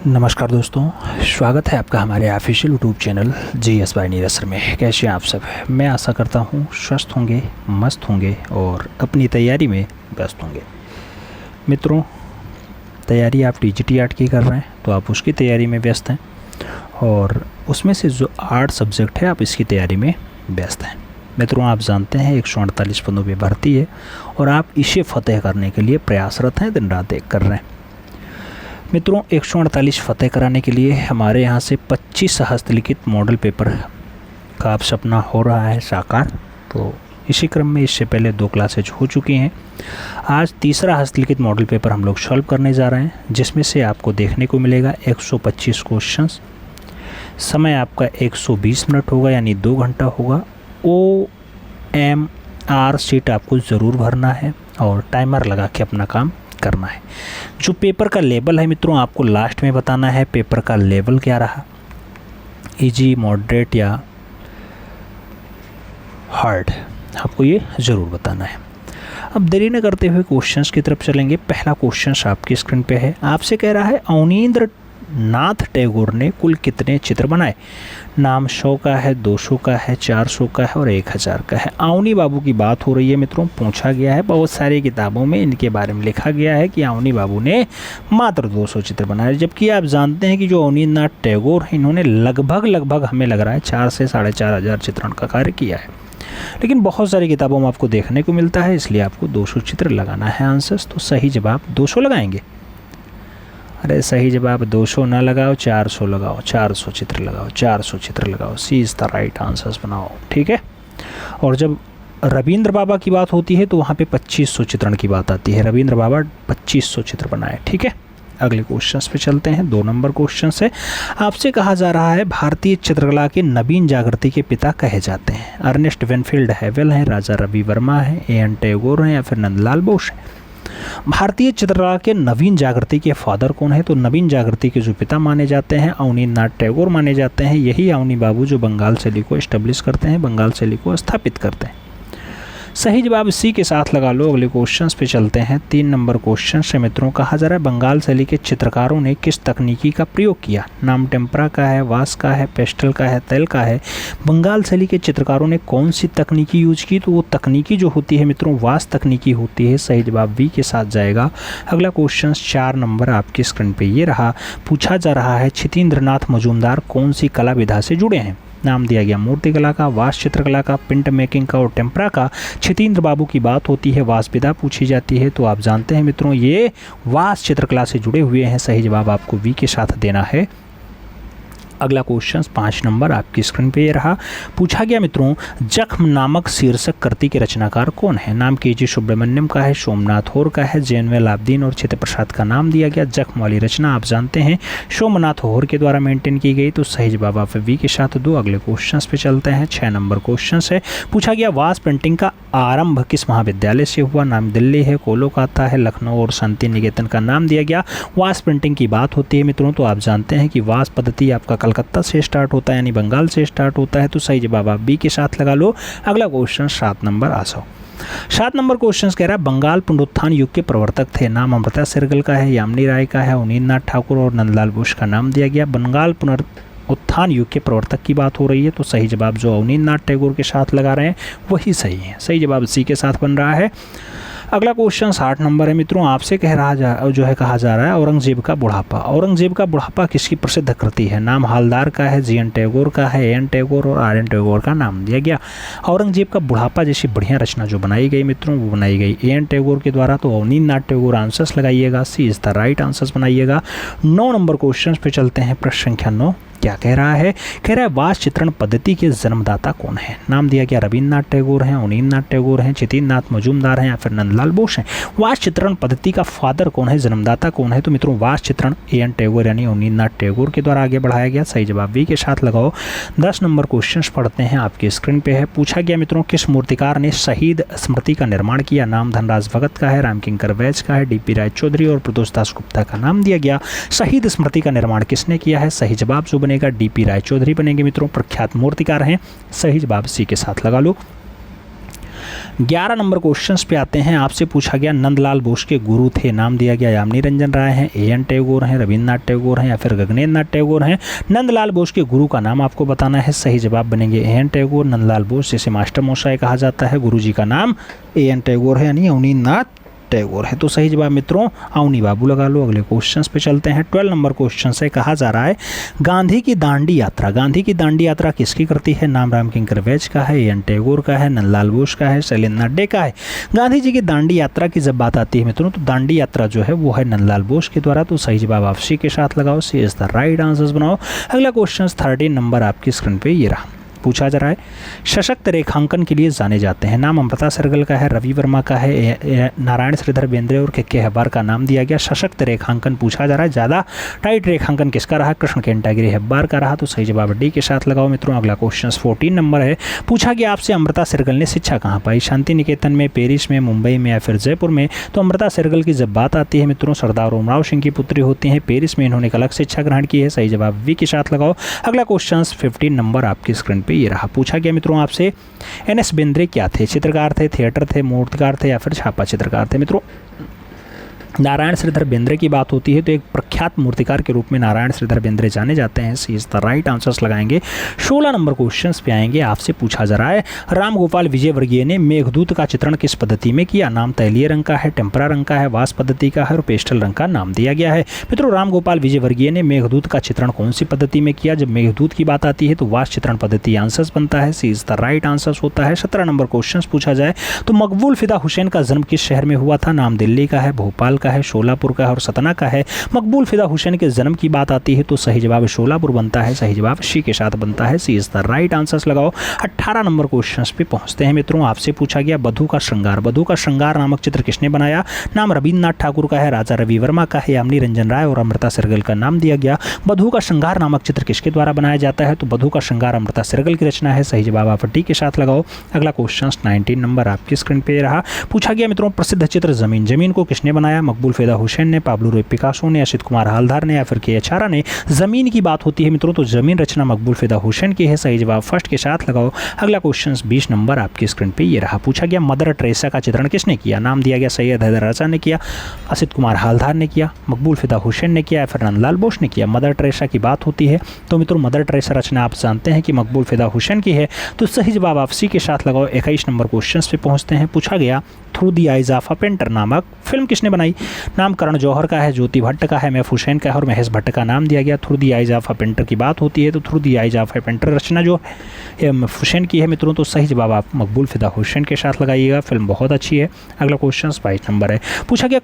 नमस्कार दोस्तों, स्वागत है आपका हमारे official YouTube channel GS by Neeraj sir में। कैसे हैं आप सब? मैं आशा करता हूँ स्वस्थ होंगे, मस्त होंगे और अपनी तैयारी में व्यस्त होंगे। मित्रों, तैयारी आप TGT आर्ट की कर रहे हैं तो आप उसकी तैयारी में व्यस्त हैं और उसमें से जो आर्ट सब्जेक्ट है आप इसकी तैयारी में व्यस्त हैं। मित्रों, आप जानते हैं 148 पदों पर भर्ती है और आप इसे फतेह करने के लिए प्रयासरत हैं, दिन रात एक कर रहे हैं। मित्रों, 148 फतेह कराने के लिए हमारे यहाँ से 25 हस्तलिखित मॉडल पेपर का अब सपना हो रहा है साकार। तो इसी क्रम में इससे पहले 2 क्लासेज हो चुकी हैं। आज तीसरा हस्तलिखित मॉडल पेपर हम लोग सॉल्व करने जा रहे हैं, जिसमें से आपको देखने को मिलेगा 125 क्वेश्चंस। समय आपका 120 मिनट होगा, यानी 2 घंटा होगा। OMR शीट आपको ज़रूर भरना है और टाइमर लगा के अपना काम करना है। जो पेपर का लेवल है मित्रों, आपको लास्ट में बताना है पेपर का लेवल क्या रहा, इजी, मॉडरेट या हार्ड, आपको ये ज़रूर बताना है। अब देरी न करते हुए क्वेश्चंस की तरफ चलेंगे। पहला क्वेश्चन आपकी स्क्रीन पे है। आपसे कह रहा है अवनींद्र नाथ टैगोर ने कुल कितने चित्र बनाए? नाम 100 का है, 200 का है, 400 का है और 1000 का है। अवनी बाबू की बात हो रही है मित्रों। पूछा गया है, बहुत सारी किताबों में इनके बारे में लिखा गया है कि अवनी बाबू ने मात्र 200 चित्र बनाए, जबकि आप जानते हैं कि जो अवनींद्र नाथ टैगोर हैं इन्होंने लगभग हमें लग रहा है 4 से 4500 चित्रण का कार्य किया है। लेकिन बहुत सारी किताबों में आपको देखने को मिलता है, इसलिए आपको 200 चित्र लगाना है आंसर्स। तो सही जवाब 200 लगाएंगे। अरे सही जवाब 200 ना लगाओ, 400 लगाओ, 400 चित्र लगाओ, 400 चित्र लगाओ। सी इज़ द राइट आंसर्स बनाओ, ठीक है। और जब रविंद्र बाबा की बात होती है तो वहाँ पे 2500 चित्रण की बात आती है। रविंद्र बाबा 2500 चित्र बनाए, ठीक है। अगले क्वेश्चंस पे चलते हैं। 2 नंबर क्वेश्चन है। आपसे कहा जा रहा है भारतीय चित्रकला के नवीन जागृति के पिता कहे जाते हैं। अर्नेस्ट वेनफील्ड हैवेल हैं, राजा रवि वर्मा हैं, A.N. टैगोर हैं या फिर नंदलाल बोस हैं। भारतीय चित्रकला के नवीन जागृति के फादर कौन है? तो नवीन जागृति के जो पिता माने जाते हैं अवनींद्र नाथ टैगोर माने जाते हैं। यही अवनी बाबू जो बंगाल शैली को एस्टेब्लिश करते हैं, बंगाल शैली को स्थापित करते हैं। सही जवाब सी के साथ लगा लो। अगले क्वेश्चंस पे चलते हैं। 3 नंबर क्वेश्चन से मित्रों, कहा जा रहा है बंगाल शैली के चित्रकारों ने किस तकनीकी का प्रयोग किया? नाम टेम्परा का है, वाश का है, पेस्टल का है, तेल का है। बंगाल शैली के चित्रकारों ने कौन सी तकनीकी यूज की? तो वो तकनीकी जो होती है मित्रों, वाश तकनीकी होती है। सही जवाब बी के साथ जाएगा। अगला क्वेश्चन 4 नंबर आपकी स्क्रीन पर ये रहा। पूछा जा रहा है छितेंद्रनाथ मजूमदार कौन सी कला विधा से जुड़े हैं? नाम दिया गया मूर्ति कला का, वाश चित्रकला का, प्रिंट मेकिंग का और टेम्परा का। छितेंद्र बाबू की बात होती है, वाश विधा पूछी जाती है। तो आप जानते हैं मित्रों ये वाश चित्रकला से जुड़े हुए हैं। सही जवाब आपको बी के साथ देना है। अगला क्वेश्चन 5 नंबर आपकी स्क्रीन पे ये रहा। पूछा गया मित्रों जख्म नामक शीर्षक कृति के रचनाकार कौन है? नाम KG सुब्रमण्यम का है, सोमनाथ होर का है, जैनुअल आब्दीन और चित्त प्रसाद का नाम दिया गया। जख्म वाली रचना आप जानते हैं सोमनाथ होर के द्वारा मेंटेन की गई। तो सही जवाब आप बी के साथ दो। अगले क्वेश्चन पे चलते हैं। 6 नंबर क्वेश्चन है। पूछा गया वाश पेंटिंग का आरंभ किस महाविद्यालय से हुआ? नाम दिल्ली है, कोलकाता है, लखनऊ और शांति निकेतन का नाम दिया गया। वाश पेंटिंग की बात होती है मित्रों तो आप जानते हैं कि वाश पद्धति आपका कलकत्ता से स्टार्ट होता है, यानी बंगाल से स्टार्ट होता है। तो सही जवाब आप बी के साथ लगा लो। अगला क्वेश्चन 7 नंबर आ जाओ। 7 नंबर क्वेश्चन कह रहा है बंगाल पुनरुत्थान युग के प्रवर्तक थे। नाम अमृता शेरगिल का है, यामिनी राय का है, अवनींद्र नाथ ठाकुर और नंदलाल बोस का नाम दिया गया। बंगाल पुनरुत्थान युग के प्रवर्तक की बात हो रही है तो सही जवाब जो अवनींद्र नाथ टैगोर के साथ लगा रहे हैं वही सही है। सही जवाब सी के साथ बन रहा है। अगला क्वेश्चन 8 नंबर है मित्रों। आपसे कहा जा रहा है औरंगजेब का बुढ़ापा। औरंगजेब का बुढ़ापा किसकी प्रसिद्ध कृति है? नाम हालदार का है, GN टैगोर का है, A.N. टैगोर और R.N. टैगोर का नाम दिया गया। औरंगजेब का बुढ़ापा जैसी बढ़िया रचना जो बनाई गई मित्रों वो बनाई गई A.N. टैगोर के द्वारा। तो अवनींद्र नाथ टैगोर आंसर्स लगाइएगा, सी इज़ द राइट आंसर्स बनाइएगा। 9 नंबर क्वेश्चन पे चलते हैं। प्रश्न संख्या 9 क्या कह रहा है? कह रहा है वाश चित्रण पद्धति के जन्मदाता कौन है? नाम दिया गया रविन्द्रनाथ टैगोर हैं, अवनींद्र नाथ टैगोर हैं, छितेंद्रनाथ मजूमदार हैं या फिर नंदलाल बोस हैं। वाश चित्रण पद्धति का फादर कौन है, जन्मदाता कौन है? तो मित्रों वाश चित्रण A.N. टैगोर यानी अवनींद्र नाथ टैगोर के द्वारा आगे बढ़ाया गया। सही जवाब बी के साथ लगाओ। 10 नंबर क्वेश्चन पढ़ते हैं, आपकी स्क्रीन पे है। पूछा गया मित्रों किस मूर्तिकार ने शहीद स्मृति का निर्माण किया? नाम धनराज भगत का है, रामकिंकर वैज का है, DP रायचौधरी और प्रदोष दास गुप्ता का नाम दिया गया। शहीद स्मृति का निर्माण किसने किया है? सही जवाब जो बनेगा DP रायचौधरी बनेंगे मित्रों, प्रख्यात मूर्तिकार हैं। सही जवाब सी के साथ लगा लो। 11 नंबर क्वेश्चन पे आते हैं। आपसे पूछा गया नंदलाल बोस के गुरु थे, नाम दिया गया यामिनी रंजन राय हैं, A.N. टैगोर हैं, रविन्द्रनाथ टैगोर हैं या फिर गगनेन्द्र नाथ टैगोर हैं। नंदलाल बोस के गुरु का नाम आपको बताना है। सही जवाब बनेंगे A.N. टैगोर। नंदलाल बोस जिसे मास्टर मोशाय कहा जाता है, गुरु जी का नाम A.N. टैगोर है यानी अवनींद्रनाथ टैगोर है। तो सही जवाब मित्रों अवनी बाबू लगा लो। अगले क्वेश्चन पे चलते हैं। 12 नंबर क्वेश्चन से कहा जा रहा है गांधी की दांडी यात्रा, गांधी की दांडी यात्रा किसकी करती है? नाम रामकिंकर वैज का है, A.N. टैगोर का है, नंदलाल बोस का है, शैलेंद्र नाथ डे का है। गांधी जी की दांडी यात्रा की जब बात आती है मित्रों तो दांडी यात्रा जो है वो है नंदलाल बोस के द्वारा। तो सही जवाब आप सी के साथ लगाओ, सी इज द राइट आंसर्स बनाओ। अगला क्वेश्चन 13 नंबर आपकी स्क्रीन पे ये रहा। पूछा जा रहा है सशक्त रेखांकन के लिए जाने जाते हैं। नाम अमृता सहगल का है, रवि वर्मा का है, नारायण श्रीधर बेंद्रे और के हेब्बार का नाम दिया गया। सशक्त रेखांकन पूछा जा रहा है, ज़्यादा टाइट रेखांकन किसका रहा? कृष्ण केंटागिरी हेब्बार का रहा। तो सही जवाब डी के साथ लगाओ मित्रों। अगला क्वेश्चन 14 नंबर है। पूछा गया आपसे अमृता सहगल ने शिक्षा कहाँ पाई? शांति निकेतन में, पेरिस में, मुंबई में या फिर जयपुर में? तो अमृता सहगल की जब बात आती है मित्रों सरदार ओमराव सिंह की पुत्री होती हैं, पेरिस में इन्होंने अलग शिक्षा ग्रहण की है। सही जवाब वी के साथ लगाओ। अगला क्वेश्चन 15 नंबर आपकी स्क्रीन पे ये रहा। पूछा गया मित्रों आपसे एन.एस. बेंद्रे क्या थे? चित्रकार थे, थिएटर थे, मूर्तिकार थे या फिर छापा चित्रकार थे? मित्रों नारायण श्रीधर बेंद्रे की बात होती है तो एक प्रख्यात मूर्तिकार के रूप में नारायण श्रीधर बेंद्रे जाने जाते हैं। सी इज द राइट आंसर्स लगाएंगे। 16 नंबर क्वेश्चंस पे आएंगे। आपसे पूछा जा रहा है राम गोपाल विजयवर्गीय ने मेघदूत का चित्रण किस पद्धति में किया? नाम तैलीय रंग का है, टेम्परा रंग का है, वास पद्धति का है और पेस्टल रंग का नाम दिया गया है। मित्रों राम गोपाल विजयवर्गीय ने मेघदूत का चित्रण कौन सी पद्धति में किया? जब मेघदूत की बात आती है तो वास चित्रण पद्धति आंसर्स बनता है। सी इज द राइट आंसर्स होता है। 17 नंबर क्वेश्चन पूछा जाए तो मकबूल फिदा हुसैन का जन्म किस शहर में हुआ था? नाम दिल्ली का है, भोपाल का है, शोलापुर और सतना का है। मकबूल फिदा हुसैन के जन्म की बात आती है तो सही जवाब शोलापुर बनता है। सही जवाब सी के साथ बनता है। सी इज द राइट आंसर्स लगाओ। 18 नंबर क्वेश्चंस पे पहुंचते हैं मित्रों। आपसे पूछा गया बधू का श्रृंगार, बधू का श्रृंगार नामक चित्र किसने बनाया? नाम रविन्द्रनाथ ठाकुर का है, राजा रवि वर्मा का है, यामिनी रंजन राय और अमृता सहगल का नाम दिया गया। बधू का श्रृंगार नामक चित्र किसके द्वारा बनाया जाता है? तो बधू का श्रृंगार अमृता सहगल की रचना है। सही जवाब आप डी के साथ लगाओ। अगला क्वेश्चन 19 नंबर आपकी स्क्रीन पे रहा। पूछा गया मित्रों प्रसिद्ध चित्र जमीन, जमीन को किसने बनाया? मकबूल फिदा हुसैन ने, पाब्लो रोय पिकासो ने, असित कुमार हालदार ने या फिर के एच आरा ने? जमीन की बात होती है मित्रों तो जमीन रचना मकबूल फिदा हुसैन की है। सही जवाब फर्स्ट के साथ लगाओ। अगला क्वेश्चन 20 नंबर आपकी स्क्रीन पे ये रहा। पूछा गया मदर टेरेसा का चित्रण किसने किया? नाम दिया गया सैयद हैदर रजा ने किया, असित कुमार हालदार ने किया, मकबूल फिदा हुसैन ने किया या फिर नंदलाल बोस ने किया? मदर टेरेसा की बात होती है तो मित्रों मदर टेरेसा रचना आप जानते हैं कि मकबूल फिदा हुसैन की है। तो सही जवाब आप सी के साथ लगाओ। 21 नंबर क्वेश्चन पे पहुंचते हैं। पूछा गया through the eyes of a painter नामक फिल्म किसने बनाई? नाम करण जौहर का है, ज्योति भट्ट का है, महफूज हुसैन का है और महेश भट्ट का नाम दिया गया। Through the eyes of a painter की बात होती है तो through the eyes of a painter रचना जो है हुसैन की है मित्रों। तो सही जवाब आप मकबूल फिदा हुसैन के साथ लगाइएगा। फिल्म बहुत अच्छी है। अगला क्वेश्चन 22 नंबर है। पूछा गया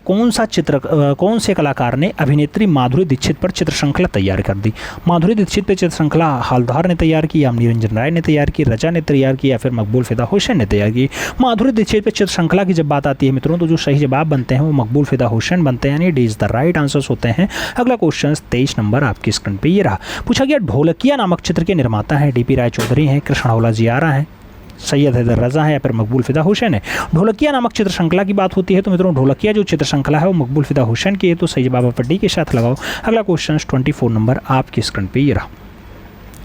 कौन से कलाकार ने अभिनेत्री माधुरी दीक्षित पर चित्र श्रृंखला तैयार कर दी? माधुरी दीक्षित पर चित्र श्रृंखला हालदार ने तैयार की, यामिनी रंजन राय ने तैयार की, रजा ने तैयार की या फिर मकबूल फिदा हुसैन ने तैयार की? माधुरी दीक्षित पर चित्र श्रृंखला की जब बात आती है मित्रों तो जो सही जवाब बनते हैं वो मकबूल फिदा हुसैन बनते हैं, यानी D is the right answers होते हैं। अगला क्वेश्चन 23 नंबर आपकी स्क्रीन पे ये रहा। पूछा गया ढोलकिया नामक चित्र के निर्माता हैं डीपी राय चौधरी हैं, कृष्ण हौला जियारा हैं, सैयद हैदर रजा है या फिर मकबूल फिदा हुसैन है? ढोलकिया नामक चित्र श्रृंखला की बात होती है तो मित्रों ढोलकिया जो चित्र श्रृंखला है वो मकबूल फिदा हुसैन की है। तो सही जवाब आप डी के साथ लगाओ। अगला क्वेश्चन 24 नंबर आपकी स्क्रीन पे ये रहा।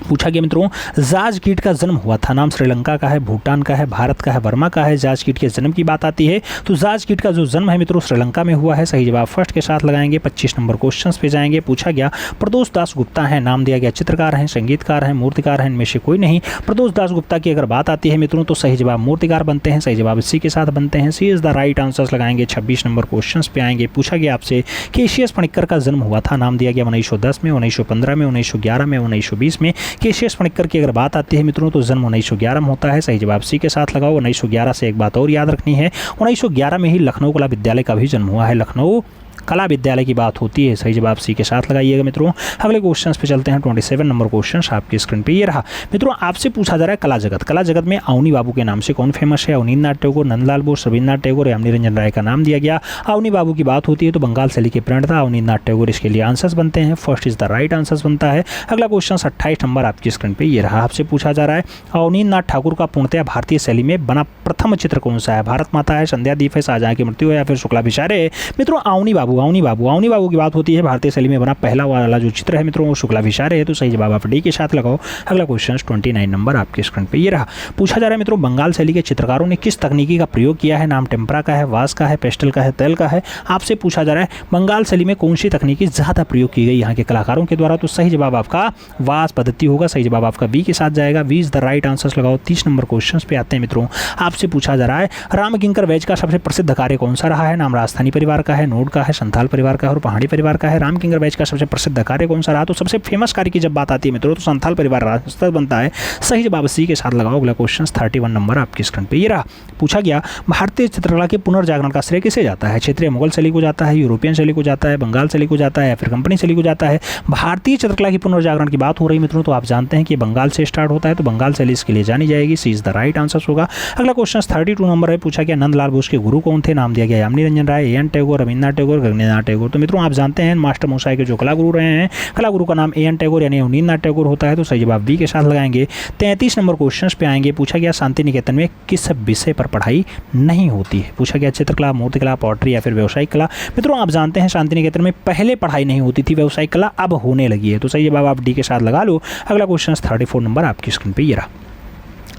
पूछा गया मित्रों जाज कीट का जन्म हुआ था, नाम श्रीलंका का है, भूटान का है, भारत का है, वर्मा का है? जाज कीट के जन्म की बात आती है तो जाज कीट का जो जन्म है मित्रों श्रीलंका में हुआ है। सही जवाब फर्स्ट के साथ लगाएंगे। 25 नंबर क्वेश्चन पे जाएंगे। पूछा गया प्रदोष दास गुप्ता है, नाम दिया गया चित्रकार हैं, संगीतकार हैं, मूर्तिकार हैं, इनमें से कोई नहीं? प्रदोष दास गुप्ता की अगर बात आती है मित्रों तो सही जवाब मूर्तिकार बनते हैं। सही जवाब इसी के साथ बनते हैं। सी इज द राइट आंसर्स लगाएंगे। 26 नंबर क्वेश्चन पे आएंगे। पूछा गया आपसे केशियस फणिक्कर का जन्म हुआ था, नाम दिया गया 1910 में, 1915 में, 1911 में, 1920 में? केशियस फणिक्कर की अगर बात आती है मित्रों तो जन्म 1911 में होता है। सही जवाब सी के साथ लगाओ। 1911 से एक बात और याद रखनी है, 1911 में ही लखनऊ कला विद्यालय का भी जन्म हुआ है। लखनऊ कला विद्यालय की बात होती है। सही जवाब सी के साथ लगाइएगा मित्रों। अगले क्वेश्चन पे चलते हैं। 27 नंबर क्वेश्चन आपकी स्क्रीन पे ये रहा। मित्रों आपसे पूछा जा रहा है कला जगत, कला जगत में अवनी बाबू के नाम से कौन फेमस है? अवनींद्रनाथ टैगोर, नंदलाल बोस, रविन्द्रनाथ टैगोर, यामिनी रंजन राय का नाम दिया गया। अवनी बाबू की बात होती है तो बंगाल शैली के प्रणेता अवनींद्रनाथ टैगोर इसके लिए आंसर्स बनते हैं। First is the right answers बनता है। अगला क्वेश्चन 28 नंबर आपकी स्क्रीन पर ये रहा। आपसे पूछा जा रहा है अवनींद्रनाथ ठाकुर का पूर्णतया भारतीय शैली में बना प्रथम चित्र कौन सा है? भारत माता है, संध्या दीप है, शाहजहां की मृत्यु है या फिर शुक्लाभिषार है? मित्रों अवनी बाबू अवनी बाबू की बात होती है। भारतीय शैली में बना पहला वाला जो चित्र है मित्रों वो शुक्लाभिषार है, तो सही जवाब आप डी के साथ लगाओ। अगला क्वेश्चन 29 नंबर आपके स्क्रीन पे ये रहा। पूछा जा रहा है मित्रों बंगाल शैली के चित्रकारों ने किस तकनीकी का प्रयोग किया है? नाम टेम्परा का है, वास का है, पेस्टल का है, तेल का है। आपसे पूछा जा रहा है बंगाल शैली में कौन सी तकनीकी ज़्यादा प्रयोग की गई यहाँ के कलाकारों के द्वारा? तो सही जवाब आपका वास पद्धति होगा। सही जवाब आपका बी के साथ जाएगा। B is the right answer लगाओ। 30 नंबर क्वेश्चन पे आते हैं मित्रों। आपसे पूछा जा रहा है रामकिंकर वैज का सबसे प्रसिद्ध कार्य कौन सा रहा है? नाम राजस्थानी परिवार का है, नोड का है, संथाल परिवार का है और पहाड़ी परिवार का है। रामकिंकर वैज का सबसे प्रसिद्ध कार्य कौन सा रहा? तो सबसे फेमस कार्य की जब बात आती है मित्रों तो संथाल परिवार राजस्थान बनता है। सही जवाब सी के साथ लगाओ। अगला क्वेश्चन 31 नंबर आपकी स्क्रीन पे ये रहा। पूछा गया भारतीय चित्रकला के पुनर्जागरण का श्रेय किसे जाता है? क्षेत्रीय मुगल शैली को जाता है, यूरोपियन शैली को जाता है, बंगाल शैली को जाता है या फिर कंपनी शैली को जाता है? भारतीय चित्रकला की पुनर्जागरण की बात हो रही मित्रों तो आप जानते हैं कि बंगाल से स्टार्ट होता है, तो बंगाल शैली इसके लिए जानी जाएगी। सी इज द राइट आंसर होगा। अगला क्वेश्चन 32 नंबर है। पूछा गया नंदलाल बोस के गुरु कौन थे? नाम दिया गया यामिनी रंजन राय, ए एन टैगोर, रविन्द्रनाथ टैगोर, गगनेन्द्रनाथ टैगोर। तो मित्रों आप जानते हैं मास्टर मोसाई के जो कला गुरु रहे हैं, कला गुरु का नाम ए एन टैगोर यानी रविन्द्रनाथ टैगोर होता है, तो सही जवाब बी के साथ लगाएंगे। 33 नंबर क्वेश्चन पे आएंगे। पूछा गया शांति निकेतन में किस विषय पर पढ़ाई नहीं होती है? पूछा गया चित्रकला, मूर्तिकला, पॉटरी या फिर व्यावसायिक कला। मित्रों आप जानते हैं शांति निकेतन में पहले पढ़ाई नहीं होती थी, व्यावसायिक कला अब होने लगी है, तो सही जवाब आप डी के साथ लगा लो। अगला क्वेश्चन 34 नंबर आपकी स्क्रीन पे ये रहा।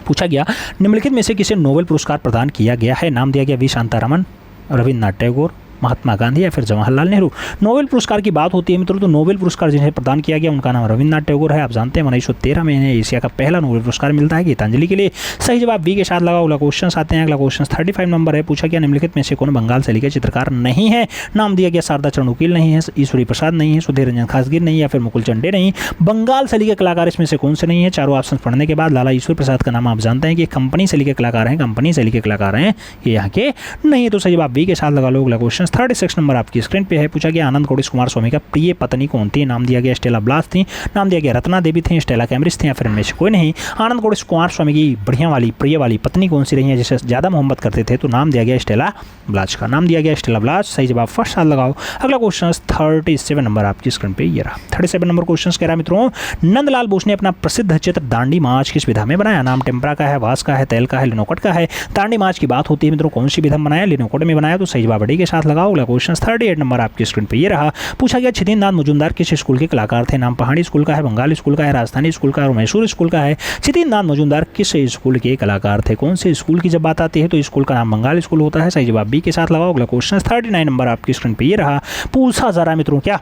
पूछा गया निम्नलिखित में से किसे नोबेल पुरस्कार प्रदान किया गया है? नाम दिया गया वी शांतारामन, रविन्द्रनाथ टैगोर, महात्मा गांधी या फिर जवाहरलाल नेहरू। नोबेल पुरस्कार की बात होती है मित्रों तो नोबेल पुरस्कार जिन्हें प्रदान किया गया उनका नाम रविन्द्रनाथ टैगोर है। आप जानते हैं 1913 में इन्हें एशिया का पहला नोबेल पुरस्कार मिलता है गीतांजलि के लिए। सही जवाब बी के साथ लगाओ। अगला क्वेश्चन आते हैं। अगला क्वेश्चन 35 नंबर है। पूछा गया निम्नलिखित में से कौन बंगाल शैली के चित्रकार नहीं है? नाम दिया गया शारदा चरण वकील नहीं है, ईश्वरी प्रसाद नहीं है, सुधीर रंजन खासगिर नहीं या फिर मुकुल चंडे नहीं। बंगाल शैली के कलाकार इसमें से कौन से नहीं है? चारों ऑप्शन पढ़ने के बाद लाला ईश्वर प्रसाद का नाम आप जानते हैं कि कंपनी शैली के कलाकार हैं, कंपनी शैली के कलाकार हैं, ये यहाँ के नहीं, तो सही जवाब बी के साथ लगा लो। अगला क्वेश्चन 36 नंबर आपकी स्क्रीन पे है। पूछा गया आनंद कोडिश कुमार स्वामी का प्रिय पत्नी कौन थी? नाम दिया गया स्टेला ब्लास थी, नाम दिया गया रत्ना देवी थी, स्टेला कैम्ब्रिज थी या फिर इनमें से कोई नहीं। आनंद कोडिश कुमार स्वामी की बढ़िया वाली प्रिय वाली पत्नी कौन सी रही है जिसे ज़्यादा मोहब्बत करते थे? तो नाम दिया गया स्टेला ब्लास का, नाम दिया गया स्टेला ब्लास। सही जवाब फर्स्ट साथ लगाओ। अगला क्वेश्चन 37 नंबर आपकी स्क्रीन पे ये रहा। 37 नंबर क्वेश्चन कह रहा मित्रों नंदलाल बोस ने अपना प्रसिद्ध चित्र दांडी मार्च किस विधा में बनाया? नाम टेम्परा का है, वास का है, तेल का है, लिनोकट का है। दांडी मार्च की बात होती है मित्रों कौन सी विधा में बनाया? लिनोकट में बनाया, तो सही जवाब डी के साथ लगाओ। अगला क्वेश्चन 38 नंबर आपकी स्क्रीन पे ये रहा। पूछा गया छितिन नाथ मजूमदार किस स्कूल के कलाकार थे? नाम पहाड़ी स्कूल का है, बंगाल स्कूल का है, राजस्थानी स्कूल का है और मैसूर स्कूल का है। छितिन नाथ मजूमदार किस स्कूल के कलाकार थे? कौन से स्कूल की जब बात आती है तो स्कूल का नाम बंगाल स्कूल होता है। सही जवाब बी के साथ लगाओ। अगला क्वेश्चन 39 नंबर आपकी स्क्रीन पे ये रहा। पूछा जा रहा मित्रों क्या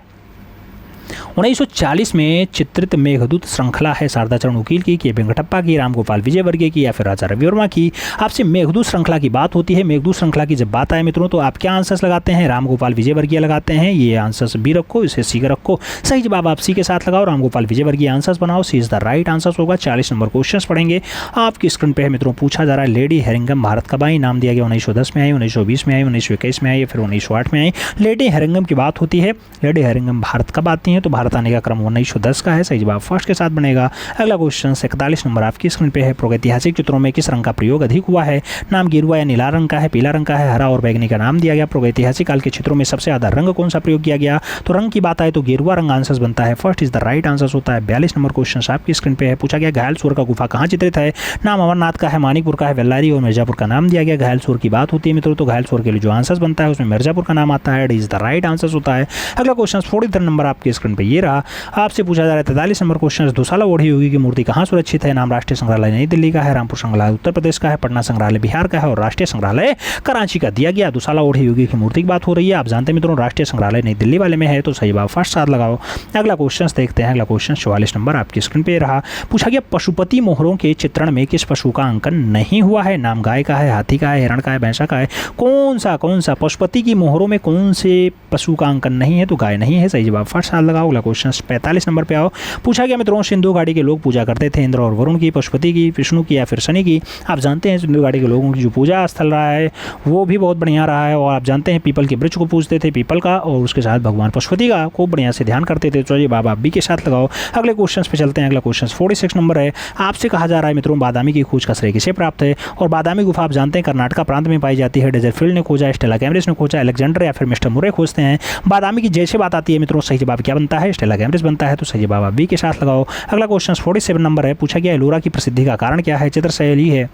1940 में चित्रित मेघदूत श्रृंखला है शारदा चरण वकील की, वेंकटप्पा की, रामगोपाल विजयवर्गीय की या फिर राजा रविवर्मा की? आपसे मेघदूत श्रृंखला की बात होती है। मेघदूत श्रृंखला की जब बात आए मित्रों तो आप क्या आंसर्स लगाते हैं? रामगोपाल विजयवर्गीय लगाते हैं, ये आंसर्स बी रखो, इसे सी रखो। सही जवाब आप सी के साथ लगाओ। रामगोपाल विजयवर्गीय आंसर्स बनाओ, सी इज द राइट आंसर होगा। 40 नंबर क्वेश्चन पढ़ेंगे आपकी स्क्रीन पे है मित्रों। पूछा जा रहा है लेडी हेरिंगम भारत कब आई? नाम दिया गया 1910 में आई, 1920 में आई, 1921 में आई या फिर 1908 में आई। लेडी हेरिंगम की बात होती है। लेडी हेरिंगम भारत कब आती है? तो भारत आने का क्रम 1910 का है। सही जवाब फर्स्ट के साथ बनेगा। अगला क्वेश्चन 41 नंबर आपकी स्क्रीन पे है। प्रागैतिहासिक चित्रों में किस रंग का प्रयोग अधिक हुआ है? नाम गेरुआ या नीला रंग का है, पीला रंग का है, हरा और बैगनी का नाम दिया गया। प्रागैतिहासिक काल के चित्रों में सबसे ज्यादा रंग कौन सा प्रयोग किया गया? तो रंग की बात आए तो गेरुआ रंग आंसर बनता है। First is the right answer होता है। 42 नंबर क्वेश्चन आपकी स्क्रीन पे है। पूछा गया घायल सूर का गुफा कहाँ चित्रित है? नाम अमरनाथ का है, मानिकपुर का है, वेल्लारी और मिर्जापुर का नाम दिया गया। घायल सूर की बात होती है मित्रों तो घायल सूर के लिए जो आंसर बनता है उसमें मिर्जापुर का नाम आता है। इज द राइट आंसर होता है। अगला क्वेश्चन 43 नंबर आपकी स्क्रीन पे ये रहा। आपसे पूछा जा रहा है 43 नंबर क्वेश्चन दुसाला ओढ़ी योगी की मूर्ति कहाँ सुरक्षित है? नाम राष्ट्रीय संग्रहालय नई दिल्ली का है, रामपुर संग्रहालय उत्तर प्रदेश का है, पटना संग्रहालय बिहार का है और राष्ट्रीय संग्रहालय कराची का दिया गया। दुसाला ओढ़ी योगी की मूर्ति की बात हो रही है। आप जानते हैं मित्रों राष्ट्रीय संग्रहालय नई दिल्ली वाले में है, तो सही बात फर्स्ट साथ लगाओ। अगला क्वेश्चन देखते हैं। अगला क्वेश्चन 44 नंबर आपकी स्क्रीन पे रहा। पूछा गया पशुपति मोहरों के चित्रण में किस पशु का अंकन नहीं हुआ है? नाम गाय का है, हाथी का है, हिरण का है, भैंसा का है। कौन सा पशुपति की मोहरों में कौन से पशु का अंकन नहीं है? तो गाय नहीं है। सही जवाब फर्स्ट साथ लगाओ। अगला क्वेश्चन 45 नंबर पे आओ। पूछा गया मित्रों सिंधु घाटी के लोग पूजा करते थे इंद्र और वरुण की, पशुपति की, विष्णु की या फिर शनि की? आप जानते हैं सिंधु घाटी के लोगों की जो पूजा स्थल रहा है वो भी बहुत बढ़िया रहा है और आप जानते हैं पीपल के वृक्ष को पूजते थे, पीपल का, और उसके साथ भगवान पशुपति का खूब बढ़िया से ध्यान करते थे। तो ये बाबा बी के साथ लगाओ। अगले क्वेश्चन पे चलते हैं। अगला क्वेश्चन 46 नंबर है। आपसे कहा जा रहा है मित्रों बादामी की खोज का श्रेय किसे प्राप्त है? और बादामी गुफा आप जानते हैं कर्नाटक प्रांत में पाई जाती है। डेजरफील्ड ने खोजा, स्टेला कैम्ब्रिज ने खोजा, अलेक्जेंडर या फिर मिस्टर मुरे खोजते हैं। बादामी की जैसे बात आती है मित्रों सही जवाब क्या बनता है? स्टेला कैम्ब्रिज बनता है। तो सही जवाब बी के साथ लगाओ। अगला क्वेश्चन 47 नंबर है। पूछा गया एलोरा की प्रसिद्धि का कारण क्या है? चित्र शैली है,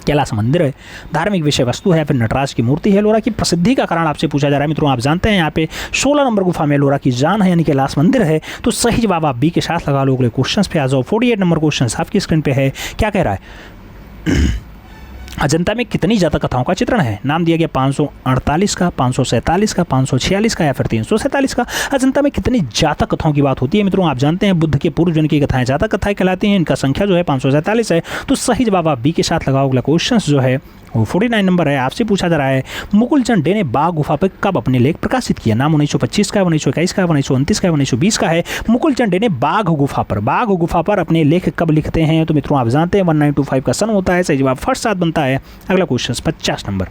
कैलाश मंदिर है, धार्मिक विषय वस्तु है, फिर नटराज की मूर्ति है, एलोरा की प्रसिद्धि का कारण आपसे पूछा जा रहा है। मित्रों आप जानते हैं यहाँ पे 16 नंबर गुफा में एलोरा की जान है यानी कैलाश मंदिर है। तो सही जवाब आप बी के साथ लगा लो। अगले क्वेश्चन पे आ जाओ। 48 नंबर क्वेश्चन आपकी स्क्रीन पे है। क्या कह रहा है? अजंता में कितनी जातक कथाओं का चित्रण है? नाम दिया गया 548 का, 547 का, 546 का या फिर 347 का। अजंता में कितनी जातक कथाओं की बात होती है? मित्रों आप जानते हैं बुद्ध के पूर्व जन्म की कथाएं जातक कथाएं कहलाती हैं। इनका संख्या जो है 547 है। तो सही जवाब आप बी के साथ लगाओ। अगला क्वेश्चन जो है वो 49 नंबर है। आपसे पूछा जा रहा है मुकुलचंद डे ने बाघ गुफा पर कब अपने लेख प्रकाशित किया? नाम 1925 का, 1921 का, 1929 का, 1920 का है। मुकुलचंद डे ने बाघ गुफा पर अपने लेख कब लिखते हैं? तो मित्रों आप जानते हैं 1925 का सन होता है। सही जवाब फर्स्ट साथ बनता है। अगला क्वेश्चन 50 नंबर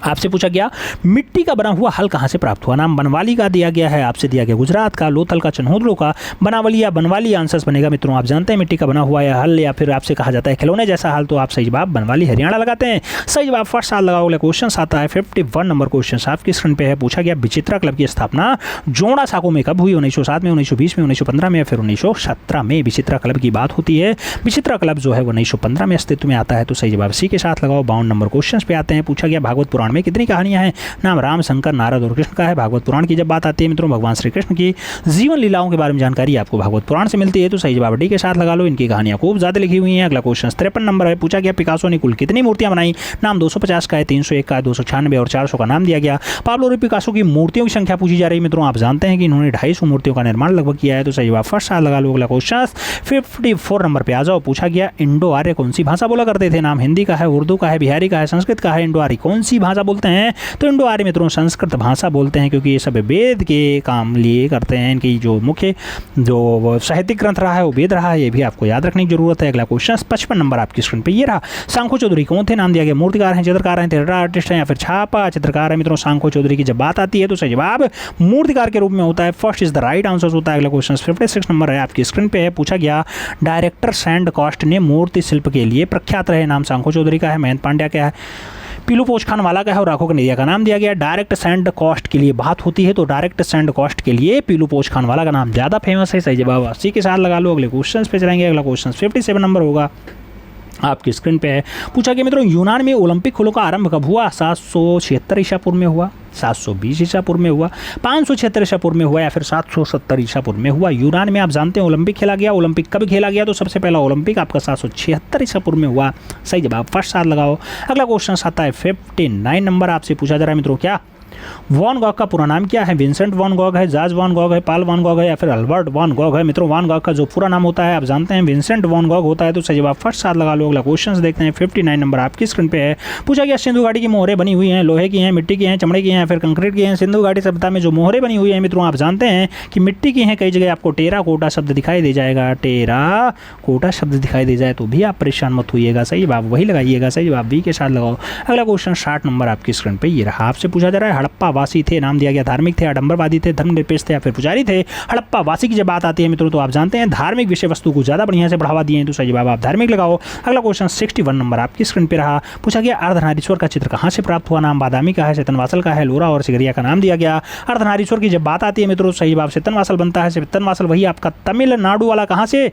आपसे पूछा गया मिट्टी का बना हुआ हल कहाँ से प्राप्त हुआ? नाम बनवाली का दिया गया है, आपसे दिया गया गुजरात का, लोथल का, चन्होद्रो का, बनावली या बनवाली आंसर्स बनेगा। मित्रों आप जानते हैं मिट्टी का बना हुआ या हल या फिर आपसे कहा जाता है खिलौने जैसा हल, तो आप सही जवाब बनवाली हरियाणा लगाते हैं। सही जवाब फर्स्ट साल लगाओ। क्वेश्चन आता है 51 नंबर क्वेश्चन आपकी स्क्रीन पे है। पूछा गया विचित्रा क्लब की स्थापना जोड़ा साको में कब हुई? 1907 में, 1920 में, 1915 में या फिर 1917 में विचित्रा क्लब की बात होती है। विचित्रा क्लब जो है वो 1915 में अस्तित्व में आता है। तो सही जवाब सी के साथ लगाओ। 52 नंबर क्वेश्चन पे आते हैं। पूछा गया भागवत पुराण में कितनी कहानियां हैं? नाम राम, शंकर, नारद और कृष्ण का है। भागवत पुराण की जब बात आती है मित्रों भगवान श्री कृष्ण की जीवन लीलाओं के बारे में जानकारी आपको भागवत पुराण से मिलती है। तो सही जवाब डी के साथ लगा लो। इनकी कहानियां खूब ज्यादा लिखी हुई हैं। अगला क्वेश्चन 53 नंबर है। पूछा गया पिकासो ने कुल कितनी मूर्तियां बनाई? नाम 250 का है, 301 का है, 296 और 400 का नाम दिया गया। पाब्लो पिकासो की मूर्तियों की संख्या पूछी जा रही है। मित्रों आप जानते हैं कि इन्होंने 250 मूर्तियों का निर्माण लगभग किया है। तो सही जवाब फर्स्ट साथ लगा लो। अगला क्वेश्चन 54 नंबर पे आ जाओ। पूछा गया इंडो आर्य कौन सी भाषा बोला करते थे? नाम हिंदी का है, उर्दू का है, बिहारी का है, संस्कृत का है। इंडो आर्य कौन सी भाषा बोलते हैं? तो इंडो आर्य मित्रों संस्कृत भाषा बोलते हैं, क्योंकि ये सब वेद के काम लिए करते हैं। इनकी जो मुख्य जो साहित्यिक ग्रंथ रहा है वो वेद रहा है। ये भी आपको याद रखने की जरूरत है। अगला क्वेश्चन 55 नंबर आपकी स्क्रीन पे ये रहा। सांखो चौधरी कौन थे? नाम दिया गया मूर्तिकार हैं, चित्रकार हैं, थिएटर आर्टिस्ट हैं या फिर छापा चित्रकार है। मित्रों सांखो चौधरी की जब बात आती है तो सही जवाब मूर्तिकार के रूप में होता है। First is the right answer होता है। अगला क्वेश्चन 56 नंबर है आपकी स्क्रीन पे है। पूछा गया डायरेक्टर सैंड कॉस्ट ने मूर्ति शिल्प के लिए प्रख्यात रहे। नाम सांखो चौधरी का है, महेंद्र पांड्या का है, पीलू पोचखान वाला का है और राघव कनेरिया का नाम दिया गया। डायरेक्ट सैंड कॉस्ट के लिए बात होती है तो डायरेक्ट सैंड कॉस्ट के लिए पीलू पोचखान वाला का नाम ज़्यादा फेमस है। सही जवाब अस्सी के साथ लगा लो। अगले क्वेश्चन पे चलेंगे। अगला क्वेश्चन 57 नंबर होगा आपकी स्क्रीन पे है। पूछा कि मित्रों यूनान में ओलंपिक खेलों का आरंभ कब हुआ? 776 ईसा पूर्व में हुआ, 720 ईसा पूर्व में हुआ, 576 ईसा पूर्व में हुआ या फिर 770 ईसा पूर्व में हुआ। यूनान में आप जानते हैं ओलंपिक खेला गया। ओलंपिक कब खेला गया? तो सबसे पहला ओलंपिक आपका 776 ईसा पूर्व में हुआ। सही जवाब फर्स्ट साथ लगाओ। अगला क्वेश्चन आता है 59 नंबर आपसे पूछा जा रहा है मित्रों क्या वॉन गॉग का पूरा नाम क्या है? विंसेंट वॉन गॉग है, जॉर्ज वॉन गॉग है, पॉल वॉन गॉग है या फिर अल्बर्ट वॉन गॉग है। मित्रों वॉन गॉग का जो पूरा नाम होता है आप जानते हैं विंसेंट वॉन गॉग होता है। तो सही जवाब फर्स्ट साथ लगा लो। अगला क्वेश्चन देखते हैं 59 नंबर आपकी स्क्रीन पे है। पूछा गया सिंधु घाटी की मोहरें बनी हुई हैं, लोहे की हैं, मिट्टी की हैं, चमड़े की हैं या फिर कंक्रीट की हैं? सिंधु घाटी सभ्यता में जो मोहरें बनी हुई हैं मित्रों आप जानते हैं कि मिट्टी की हैं। कई जगह आपको टेरा कोटा शब्द दिखाई दे जाएगा, टेरा कोटा शब्द दिखाई दे जाए तो भी आप परेशान मत होइएगा। सही जवाब वही लगाइएगा। सही जवाब बी के साथ लगाओ। अगला क्वेश्चन 60 नंबर आपकी स्क्रीन पे ये रहा। आपसे पूछा जा रहा है हड़प्पा वासी थे, नाम दिया गया धार्मिक थे, आडंबरवादी थे, धर्मनिरपेक्ष थे या फिर पुजारी थे। हड़प्पा वासी की जब बात आती है मित्रों तो आप जानते हैं धार्मिक विषय वस्तु को ज्यादा बढ़िया से बढ़ावा दिए हैं। तो सही जवाब आप धार्मिक लगाओ। अगला क्वेश्चन 61 नंबर आपकी स्क्रीन पे रहा। पूछा गया अर्धनारीश्वर का चित्र कहां से प्राप्त हुआ? नाम बादामी का है, चेतनवासल का है, लोरा और सिगरिया का नाम दिया गया। अर्धनारीश्वर की जब बात आती है मित्रों सही जवाब चेतनवासल बनता है। चेतनवासल वही आपका तमिलनाडु वाला कहां से?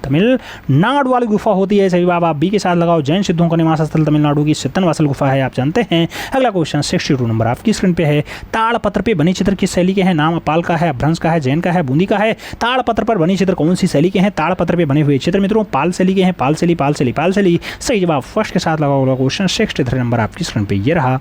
तमिलनाडु वाली गुफा होती है। सही जवाब आप बी के साथ लगाओ। जैन सिद्धों का निवास स्थल तमिलनाडु की चेतनवासल गुफा है आप जानते हैं। अगला क्वेश्चन 62 नंबर आपकी स्क्रीन पे है। ताड़पत्र पे बनी चित्र किस शैली के हैं? नाम पाल का है, अभ्रंश का है, जैन का है, बूंदी का है। ताड़पत्र पर बनी चित्र कौन सी शैली के हैं? ताड़पत्र पे बने हुए चित्र मित्रों पाल शैली के हैं। पाल शैली। सही जवाब फर्स्ट के साथ लगाओ। क्वेश्चन 63 नंबर आपकी स्क्रीन पे ये रहा।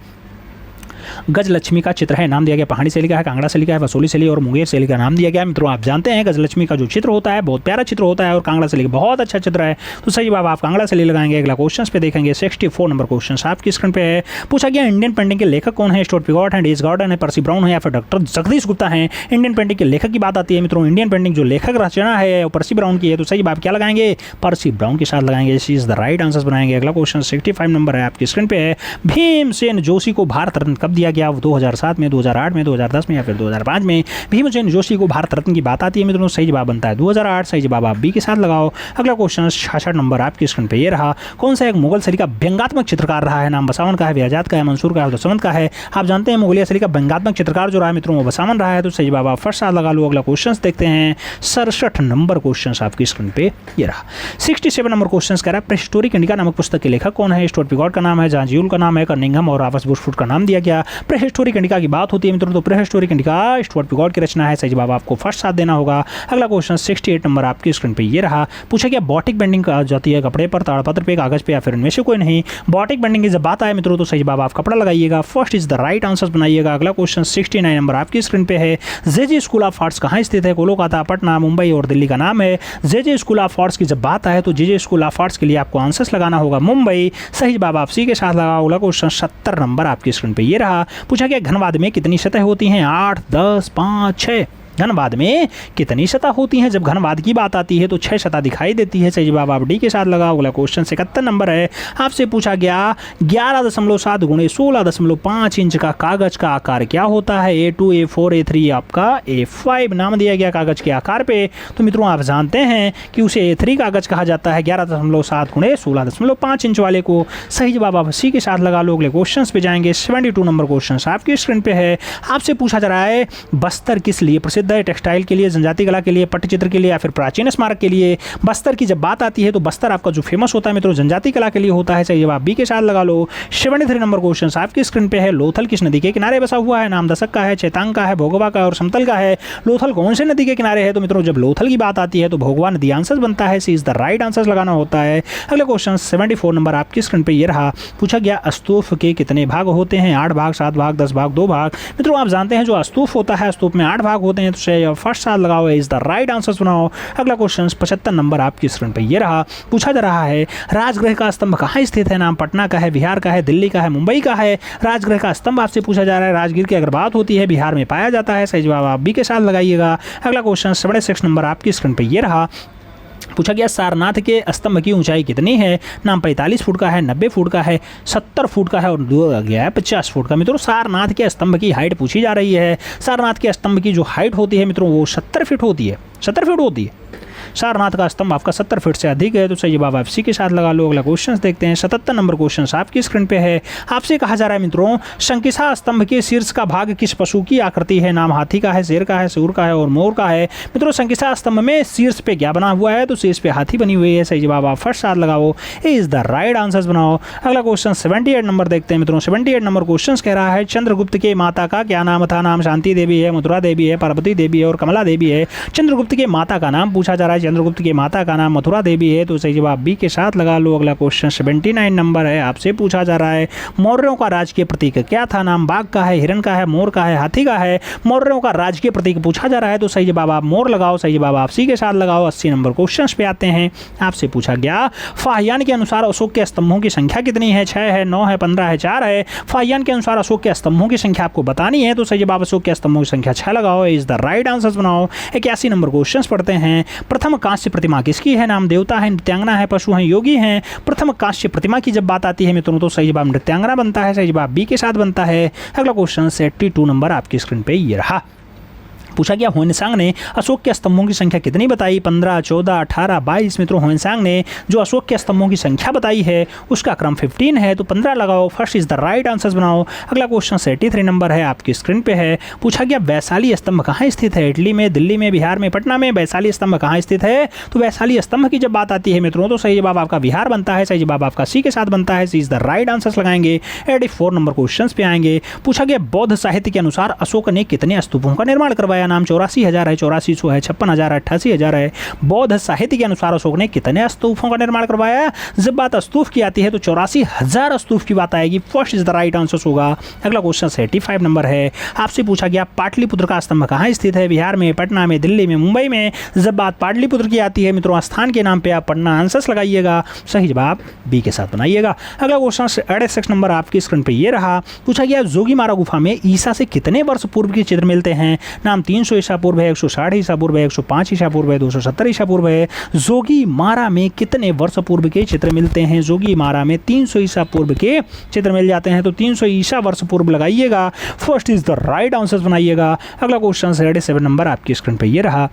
गजलक्ष्मी का चित्र है, नाम दिया गया पहाड़ी शैली का है, कांगड़ा शैली का है, वसोली शैली और मुंगेर शैली का नाम दिया गया। मित्रों आप जानते हैं गजलक्ष्मी का जो चित्र होता है बहुत प्यारा चित्र होता है और कांगड़ा शैली का बहुत अच्छा चित्र है। तो सही जवाब आप कांगड़ा शैली लगाएंगे। अगला क्वेश्चन पे देखेंगे 64 नंबर क्वेश्चन आपकी स्क्रीन पे है। पूछा गया इंडियन पेंटिंग के लेखक कौन है? स्टुअर्ट पिगॉट है, डेज गार्डन है, पर्सी ब्राउन है या फिर डॉक्टर जगदीश गुप्ता है। इंडियन पेंटिंग के लेखक की बात आती है मित्रों इंडियन पेंटिंग जो लेखक रचना है वो पर्सी ब्राउन की है। तो सही जवाब क्या लगाएंगे? पर्सी ब्राउन के साथ लगाएंगे। इज द राइट आंसर बनाएंगे। अगला क्वेश्चन 65 नंबर है आपकी स्क्रीन पे है। भीमसेन जोशी को भारत रत्न कब कब दिया गया, 2007 में, 2008 में, 2010 में या फिर 2005 में। भीमसेन जोशी को भारत रत्न की बात आती है मित्रों, सही जवाब बनता है 2008। सही जवाब आप बी के साथ लगाओ। अगला क्वेश्चन 66 नंबर आपकी स्क्रीन पे ये रहा। कौन सा एक मुगल शैली का व्यंग्यात्मक चित्रकार रहा है? नाम बसावन का है, व्याजात का है, मंसूर का है, दसवंत का है। आप जानते हैं मुगलिया शैली का व्यंग्यात्मक चित्रकार जो रहा है मित्रों वो बसावन रहा है, तो सही जवाब आप फर्स्ट साथ लगा लो। अगला क्वेश्चन देखते हैं 67 नंबर क्वेश्चन आपकी स्क्रीन पे ये रहा। 67 नंबर क्वेश्चन कह रहा है प्रेहिस्टोरिक इंडिका नामक पुस्तक के लेखक कौन है? स्टुअर्ट पिगॉट का नाम है, जॉन का नाम है, कर्निंघम और रॉबर्ट बुशफूड का नाम दिया गया। प्रेहिस्टोरिक इंडिका की बात होती है मित्रों तो प्रेहिस्टोरिक इंडिका स्टुअर्ट पिगॉट की रचना है। सही जवाब आपको फर्स्ट साथ देना होगा। अगला क्वेश्चन 68 नंबर आपकी स्क्रीन पे ये रहा। पूछा गया बॉटिक बेंडिंग जाती है कपड़े पर, ताड़पत्र पे, कागज पे या फिर इनमें से कोई नहीं। बॉटिक बेंडिंग की जब बात आए मित्रों तो सही जवाब आप कपड़ा लगाइएगा, first is the right answer बनाइएगा। अगला क्वेश्चन 69 नंबर आपकी स्क्रीन पे है। जे स्कूल ऑफ आर्ट्स कहाँ स्थित है? कोलकाता, पटना, मुंबई और दिल्ली का नाम है। जे स्कूल ऑफ आर्ट्स की जब बात आए तो जे स्कूल ऑफ आर्ट्स के लिए आपको आंसर्स लगाना होगा मुंबई। सही जवाब आप सी के साथ लगाओ। अगला क्वेश्चन 70 नंबर आपकी स्क्रीन पे ये रहा। पूछा गया घनवाद में कितनी सतह होती हैं? 8, 10, 5, 6। घनवाद में कितनी सतह होती हैं? जब घनवाद की बात आती है तो 6 सतह दिखाई देती है। सही जवाब आप डी के साथ लगाओ। अगला क्वेश्चन 71 नंबर है। आपसे पूछा गया 11.7 गुणे 16.5 इंच का कागज का आकार क्या होता है? A2, A4, A3 आपका A5 नाम दिया गया कागज के आकार पे। तो मित्रों आप जानते हैं कि उसे A3 कागज कहा जाता है, 11.7 गुणे 16.5 इंच वाले को। सही जवाब आप सी के साथ लगा लो। अगले क्वेश्चन पे जाएंगे। 72 नंबर क्वेश्चन आपकी स्क्रीन पे है। आपसे पूछा जा रहा है बस्तर किस लिए प्रसिद्ध है? टेक्सटाइल के लिए, जनजाति कला के लिए, पट्टचित्र के लिए या फिर प्राचीन स्मारक के लिए? बस्तर की जब बात आती है तो बस्तर आपका जो फेमस होता है मित्रों जनजाति कला के लिए होता है। सही जवाब बी के साथ लगा लो। 73 नंबर क्वेश्चन आपकी स्क्रीन पे है। लोथल किस नदी के किनारे बसा हुआ है? नाम दशक का है, चेतांग का है, भोगवा का और समतल का है। लोथल कौन से नदी के किनारे है? तो मित्रों जब लोथल की बात आती है तो भोगवा नदी आंसर बनता है। सी इज द राइट आंसर लगाना होता है। अगला क्वेश्चन 74 नंबर आपकी स्क्रीन पे ये रहा। पूछा गया स्तूप के कितने भाग होते हैं? 8 भाग, 7 भाग, 10 भाग, 2 भाग। मित्रों आप जानते हैं जो स्तूप होता है स्तूप में 8 भाग होते हैं, तो फर्स्ट साथ लगाओ। इज द राइट आंसर बनाओ। अगला क्वेश्चन 75 नंबर आपकी स्क्रीन पे ये रहा। पूछा जा रहा है राजगृह का स्तंभ कहाँ स्थित है? नाम पटना का है, बिहार का है, दिल्ली का है, मुंबई का है। राजगृह का स्तंभ आपसे पूछा जा रहा है। राजगीर की अगर बात होती है बिहार में पाया जाता है। सही जवाब आप बी के साथ लगाइएगा। अगला क्वेश्चन 76 नंबर आपकी स्क्रीन पे ये रहा। पूछा गया सारनाथ के स्तंभ की ऊंचाई कितनी है? नाम 45 फुट का है, 90 फुट का है, 70 फुट का है और दो गया है 50 फुट का। मित्रों सारनाथ के स्तंभ की हाइट पूछी जा रही है। सारनाथ के स्तंभ की जो हाइट होती है मित्रों वो 70 फीट होती है। 70 फीट होती है। सारनाथ का स्तंभ आपका 70 फीट से अधिक है, तो सही जवाब आप सी के साथ लगा लो। अगला क्वेश्चन देखते हैं। 77 नंबर क्वेश्चन आपकी स्क्रीन पे है। आपसे कहा जा रहा है मित्रों शंकिसा स्तंभ के शीर्ष का भाग किस पशु की आकृति है? नाम हाथी का है, शेर का है, सूर का है और मोर का है। मित्रों शंकिसा स्तंभ में शीर्ष पे क्या बना हुआ है? तो शीर्ष पे हाथी बनी हुई है। सही जवाब आप फर्स्ट साथ लगाओ। ए इज द राइट आंसर बनाओ। अगला क्वेश्चन 78 नंबर देखते हैं मित्रों। 78 नंबर क्वेश्चन कह रहा है चंद्रगुप्त के माता का क्या नाम था? नाम शांति देवी है, मथुरा देवी है, पार्वती देवी है और कमला देवी है। चंद्रगुप्त के माता का नाम पूछा जा रहा है। चंद्रगुप्त के माता का नाम मथुरा देवी है, तो सही जवाब बी के साथ लगा लो। अगला क्वेश्चन 79 नंबर है। आपसे पूछा जा रहा है मौर्यों का राजकीय प्रतीक क्या था? नाम बाघ का है, हिरण का है, मोर का है, हाथी का है। मौर्यों का राजकीय प्रतीक पूछा जा रहा है, तो सही जवाब आप मोर लगाओ। सही जवाब आप सी के साथ लगाओ। 80 नंबर क्वेश्चन पे आते हैं। आपसे पूछा गया फाहियान के अनुसार अशोक के स्तंभों की संख्या कितनी है? 6 है, 9 है, 15 है, 4 है। फाहियान के अनुसार अशोक के स्तंभों की संख्या आपको बतानी है, तो सही जवाब अशोक के स्तंभों की संख्या 6 लगाओ। इज द राइट आंसर बनाओ। 81 नंबर क्वेश्चन पढ़ते हैं। प्रथम कांस्य प्रतिमा किसकी है? नाम देवता है, नृत्यांगना है, पशु हैं, योगी हैं। प्रथम कांस्य प्रतिमा की जब बात आती है मित्रों तो सही जवाब नृत्यांगना बनता है। सही जवाब बी के साथ बनता है। अगला क्वेश्चन 82 नंबर आपकी स्क्रीन पे ये रहा। पूछा गया ह्वेनसांग ने अशोक के स्तंभों की संख्या कितनी बताई? 15, 14, 18, 22। मित्रों ह्वेनसांग ने जो अशोक के स्तंभों की संख्या बताई है उसका क्रम 15 है, तो 15 लगाओ। First is the right answer बनाओ। अगला क्वेश्चन 83 नंबर है आपकी स्क्रीन पे है। पूछा गया वैशाली स्तंभ कहाँ स्थित है? इटली में, दिल्ली में, बिहार में, पटना में। वैशाली स्तंभ कहाँ स्थित है? तो वैशाली स्तंभ की जब बात आती है मित्रों तो सही जवाब आपका बिहार बनता है। सही जवाब आपका सी के साथ बनता है। सी इज द राइट आंसर लगाएंगे। 84 नंबर क्वेश्चन पे आएंगे। पूछा गया बौद्ध साहित्य के अनुसार अशोक ने कितने स्तूपों का निर्माण करवाया? नाम 84,000 है, 8400 है, 56,000 है, 88,000 है। बौद्ध साहित्य के अनुसार अशोक ने कितने स्तूपों का निर्माण करवाया? जब बात स्तूप की आती है तो 84,000 स्तूप की बात आएगी। First is the right answer होगा। अगला क्वेश्चन 85 नंबर है। आपसे पूछा गया पाटलिपुत्र का स्तंभ कहाँ स्थित है? बिहार में, पटना में, दिल्ली में, मुंबई में। जब बात पाटलिपुत्र की आती है मित्रों स्थान के नाम पे आप पटना आंसर लगाइएगा। सही जवाब बी के साथ बनाइएगा। अगला क्वेश्चन 68 नंबर आपकी स्क्रीन पे ये रहा। पूछा गया जोगीमारा गुफा में ईसा से कितने वर्ष पूर्व के चित्र मिलते हैं? नाम 300 ईसा पूर्व है, 160 ईसा पूर्व है, 105 ईसा पूर्व है, 270 ईसा पूर्व है। जोगी मारा में कितने वर्ष पूर्व के चित्र मिलते हैं? जोगी मारा में 300 ईसा पूर्व के चित्र मिल जाते हैं, तो 300 ईसा वर्ष पूर्व लगाइएगा, first is the right answer बनाइएगा। अगला क्वेश्चन 7 नंबर आपकी स्क्रीन पे ये रहा।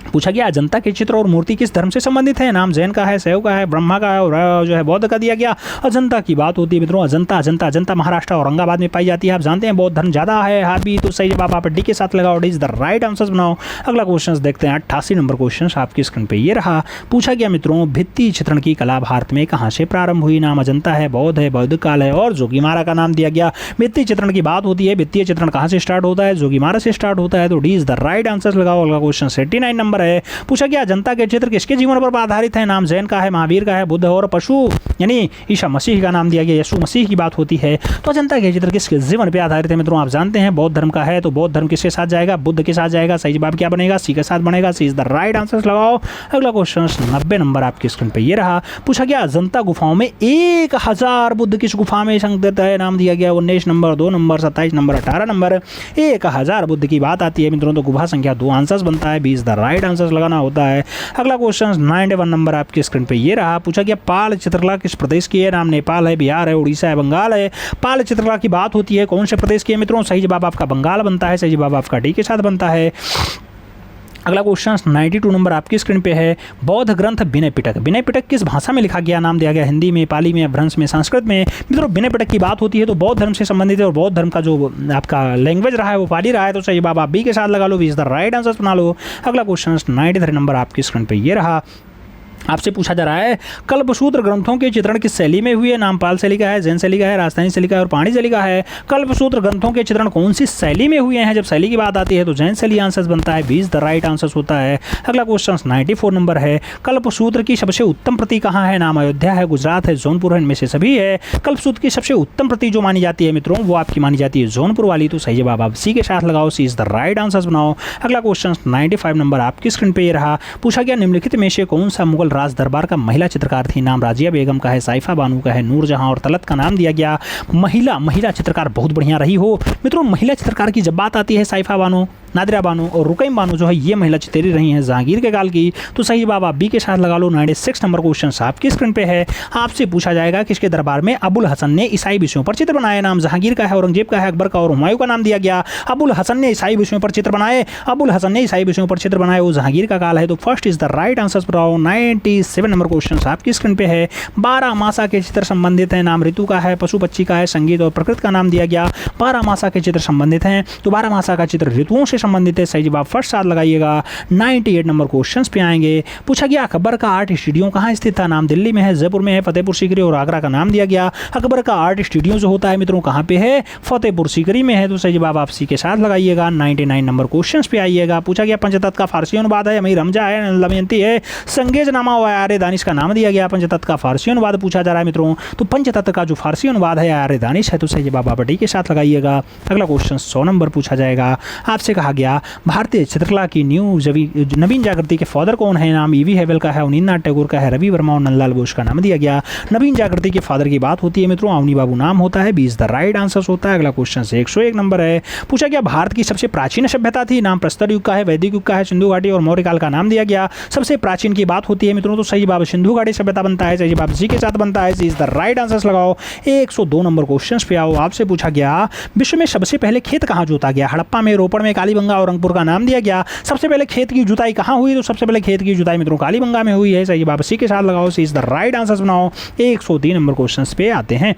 पूछा गया अजंता के चित्र और मूर्ति किस धर्म से संबंधित है? नाम जैन का है, शैव का है, ब्रह्मा का है और जो है बौद्ध का दिया गया। अजंता की बात होती है मित्रों, अजंता महाराष्ट्र औरंगाबाद में पाई जाती है। आप जानते हैं बौद्ध धर्म ज़्यादा है हावी, तो सही जवाब आप डी के साथ लगाओ, D is the right answer बनाओ। अगला क्वेश्चन देखते हैं 88 नंबर क्वेश्चन आपकी स्क्रीन पर ये रहा। पूछा गया मित्रों भित्ति चित्रण की कला भारत में कहाँ से प्रारंभ हुई? नाम अजंता है, बौद्ध काल है और जोगीमारा का नाम दिया गया। भित्ति चित्रण की बात होती है, भित्तीय चित्रण कहाँ से स्टार्ट होता है? जोगीमारा से स्टार्ट होता है, तो D is the right answer लगाओ। अगला क्वेश्चन 89 नंबर है। पूछा गया अजंता के चित्र किसके जीवन पर आधारित है? नाम जैन का है, महावीर का है, बुद्ध और पशु यानी ईसा मसीह का नाम दिया गया, यीशु मसीह की बात होती है। तो अजंता के चित्र किसके जीवन पर आधारित है मित्रों? आप जानते हैं बौद्ध धर्म का है, तो बौद्ध धर्म किसके साथ जाएगा? बुद्ध के साथ जाएगा। सही जवाब क्या बनेगा? सी के साथ बनेगा, सी इज द राइट आंसर लगाओ। अगला क्वेश्चन 90 नंबर आपकी स्क्रीन पर ये रहा। पूछा गया अजंता गुफाओं में 1000 बुद्ध किस गुफा में संग्रहित है? नाम दिया गया 19 number, 2 number, 27 number, 18 number. 1000 Buddha की बात आती है मित्रों, तो गुफा संख्या 2 आंसर्स बनता है, 20 द राइट आंसर लगाना होता है। अगला क्वेश्चन 91 नंबर आपकी स्क्रीन पे ये रहा। पूछा गया पाल चित्रकला किस प्रदेश की है? नाम नेपाल है, बिहार है, उड़ीसा है, बंगाल है। पाल चित्रकला की बात होती है कौन से प्रदेश की है मित्रों? सही जवाब आपका बंगाल बनता है, सही जवाब आपका डी के साथ बनता है। अगला क्वेश्चन 92 नंबर आपकी स्क्रीन पे है। बौद्ध ग्रंथ विनय पिटक, विनय पिटक किस भाषा में लिखा गया? नाम दिया गया हिंदी में, पाली में, भ्रंश में, संस्कृत में। मित्रों विनय पिटक की बात होती है तो बौद्ध धर्म से संबंधित है और बौद्ध धर्म का जो आपका लैंग्वेज रहा है वो पाली रहा है, तो सही जवाब आप बी के साथ लगा लो, इज द राइट आंसर बना लो। अगला क्वेश्चन 93 नंबर आपकी स्क्रीन पर ये रहा। आपसे पूछा जा रहा है कल्पसूत्र ग्रंथों के चित्रण किस शैली में हुए? नाम पाल शैली का है, जैन शैली का है, राजस्थानी शैली का है और पाणी शैली का है। कल्पसूत्र ग्रंथों के चित्रण कौन सी शैली में हुए हैं? जब शैली की बात आती है तो जैन शैली आंसर बनता है, 20 द राइट आंसर होता है। अगला क्वेश्चन 94 नंबर है। कल्पसूत्र की सबसे उत्तम प्रति कहाँ है? नाम अयोध्या है, गुजरात है, जौनपुर है, इनमें से सभी है। कल्पसूत्र की सबसे उत्तम प्रति जो मानी जाती है मित्रों वो आपकी मानी जाती है जौनपुर वाली, तो सही जवाब आप सी के साथ लगाओ, सी इज द राइट आंसर बनाओ। अगला क्वेश्चन 95 नंबर आपकी स्क्रीन पे ये रहा। पूछा गया निम्नलिखित में से कौन सा मुगल राज दरबार का महिला चित्रकार थी? नाम राजिया बेगम का है, साइफा बानू का है, नूरजहां और तलत का नाम दिया गया। महिला चित्रकार बहुत बढ़िया रही हो मित्रों। महिला चित्रकार की जब बात आती है साइफा बानू, नादिरा बानू और रुकैम बानू जो है ये महिला चित्कारी रही हैं जहांगीर के काल की, तो सही जवाब आप बी के साथ लगा लो। 96 नंबर क्वेश्चन आपकी स्क्रीन पे है। आपसे पूछा जाएगा किसके दरबार में अबुल हसन ने ईसाई विषयों पर चित्र बनाए? नाम जहांगीर का है, औरंगजेब का है, अकबर का और हुमायूं का नाम दिया गया। अबुल हसन ने ईसाई विषयों पर चित्र बनाए, अबुल हसन ने ईसाई विषयों पर चित्र बनाए, वो जहांगीर का काल है, तो first is the right answer बताओ। 97 नंबर क्वेश्चन आपकी स्क्रीन पे है। 12 मासा के चित्र संबंधित है। नाम ऋतु का है, पशु पक्षी का है, संगीत और प्रकृति का नाम दिया गया। 12 मासा के चित्र संबंधित हैं, तो 12 मासा का चित्र ऋतुओं से संबंधित है, सही जवाब फर्स्ट साथ लगाइएगा। 98 नंबर क्वेश्चंस पे आएंगे। पूछा गया अकबर का आर्ट स्टूडियो कहाँ स्थित था? नाम दिल्ली में है, जयपुर में है, फतेहपुर सीकरी और आगरा का नाम दिया गया। अकबर का आर्ट स्टूडियो जो होता है मित्रों कहाँ पे है? फतेहपुर सीकरी में है, तो सही जवाब आप सी के साथ लगाइएगा। 99 नंबर क्वेश्चंस पे आइएगा। पूछा गया पंचतत्व का फारसी अनुवाद है, अमीर हमजा है, दमयंती है, संगेजनामा व आर्य दानिश का नाम दिया गया। पंचतत्व का फारसी अनुवाद पूछा जा रहा है मित्रों, तो पंचतत्व का जो फारसी अनुवाद है आर्य दानिश है, तो सही जवाब आप डी के साथ लगाइएगा। अगला क्वेश्चन 100 नंबर पूछा जाएगा। आपसे कहा गया भारतीय चित्रकला की नवीन जागृति के फादर कौन है? नाम ईवी हेवल का है, अवनींद्रनाथ टैगोर का है, रवि वर्मा और नंदलाल बोस का नाम दिया गया। नवीन जागृति के फादर की बात होती है मित्रों, अवनी बाबू नाम होता है, 20 द राइट आंसर होता है। अगला क्वेश्चन 101 नंबर है। पूछा गया भारत की सबसे प्राचीन सभ्यता थी? नाम प्रस्तर युग का है, वैदिक युग का है, सिंधु घाटी और मौर्य काल का नाम दिया गया। सबसे प्राचीन की बात होती है मित्रों, तो सही जवाब सिंधु घाटी सभ्यता बनता है, सही जवाब जी के साथ बनता है, इज द राइट आंसर लगाओ। 102 नंबर क्वेश्चन पे आओ। आपसे पूछा गया विश्व में सबसे पहले खेत कहाँ जोता गया? हड़प्पा में, रोपड़ में, कालीबंगा और रंगपुर का नाम दिया गया। सबसे पहले खेत की जुताई कहाँ हुई? तो सबसे पहले खेत की जुताई मित्रों कालीबंगा में हुई है, सही जवाब सी के साथ लगाओ, सी इज द राइट आंसर बनाओ। 103 नंबर क्वेश्चन पे आते हैं।